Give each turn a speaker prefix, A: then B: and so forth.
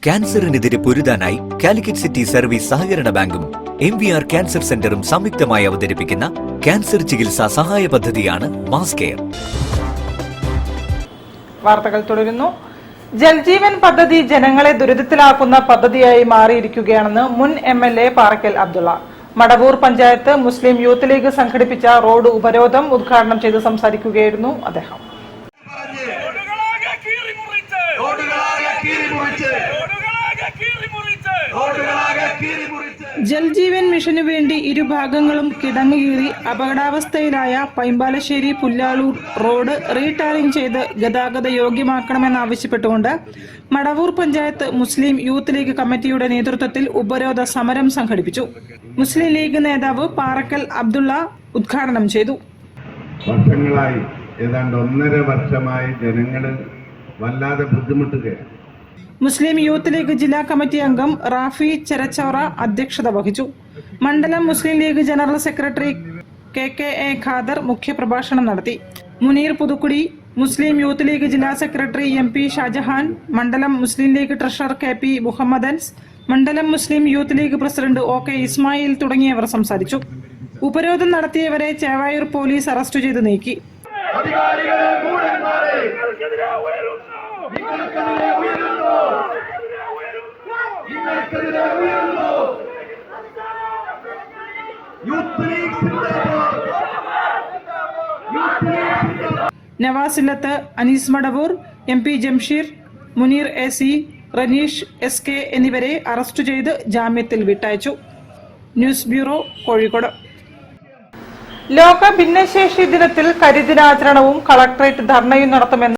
A: ക്യാൻസറിനെതിരെ പൊരുതാനായി Calicut city service സഹകരണ ബാങ്കും MVR cancer സെന്ററും സംയുക്തമായി അവതരിപ്പിക്കുന്ന ക്യാൻസർ ചികിത്സാ സഹായ പദ്ധതിയാണ് മാസ് കെയർ.
B: വാർത്തകൾ തുടരുന്നു. ജൽജീവൻ പദ്ധതി ജനങ്ങളെ ദുരിതത്തിലാക്കുന്ന പദ്ധതിയായി മാറിയിരിക്കുകയാണെന്ന് മുൻ MLA പാറക്കൽ അബ്ദുള്ള. മടവൂർ പഞ്ചായത്ത് മുസ്ലിം യൂത്ത് ലീഗ് സംഘടിപ്പിച്ച റോഡ് ഉപരോധം ഉദ്ഘാടനം ചെയ്ത് സംസാരിക്കുകയായിരുന്നു അദ്ദേഹം. ജൽജീവൻ മിഷനു വേണ്ടി ഇരുഭാഗങ്ങളും കിടങ്ങുകീറി അപകടാവസ്ഥയിലായ പൈമ്പാലശ്ശേരി പുല്ലാളൂർ റോഡ് റീടാറിംഗ് ചെയ്ത് ഗതാഗത യോഗ്യമാക്കണമെന്നാവശ്യപ്പെട്ടുകൊണ്ട് മടവൂർ പഞ്ചായത്ത് മുസ്ലിം യൂത്ത് ലീഗ് കമ്മിറ്റിയുടെ നേതൃത്വത്തിൽ ഉപരോധ സമരം സംഘടിപ്പിച്ചു. മുസ്ലിം ലീഗ് നേതാവ് പാറക്കൽ അബ്ദുള്ള ഉദ്ഘാടനം ചെയ്തു.
C: വർഷങ്ങളായി ഏതാണ്ട് 1.5 വർഷമായി ജനങ്ങൾ വല്ലാതെ ബുദ്ധിമുട്ടുകയാണ്.
B: മുസ്ലിം യൂത്ത് ലീഗ് ജില്ലാ കമ്മിറ്റി അംഗം റാഫി ചെരച്ചോറ അധ്യക്ഷത വഹിച്ചു. മണ്ഡലം Muslim League general secretary KKA Khader മുഖ്യപ്രഭാഷണം നടത്തി. മുനീർ പുതുക്കുടി, മുസ്ലിം യൂത്ത് ലീഗ് ജില്ലാ സെക്രട്ടറി MP ഷാജഹാൻ, മണ്ഡലം മുസ്ലിം ലീഗ് ട്രഷറർ KP മുഹമ്മദൻസ്, മണ്ഡലം മുസ്ലിം യൂത്ത് ലീഗ് പ്രസിഡന്റ് OK ഇസ്മായിൽ തുടങ്ങിയവർ സംസാരിച്ചു. ഉപരോധം നടത്തിയവരെ ചേവായൂർ പോലീസ് അറസ്റ്റ് ചെയ്ത് നീക്കി. നവാസില്ലത്ത്, Anees Madavoor, MP Jamsheer, Muneer AC, Raneesh SK എന്നിവരെ അറസ്റ്റ് ചെയ്ത് ജാമ്യത്തിൽ വിട്ടയച്ചു. News bureau, Kozhikode. ലോക ഭിന്നശേഷി ദിനത്തിൽ കരിദിനാചരണവും കളക്ടറേറ്റ് ധർണയും നടത്തുമെന്ന്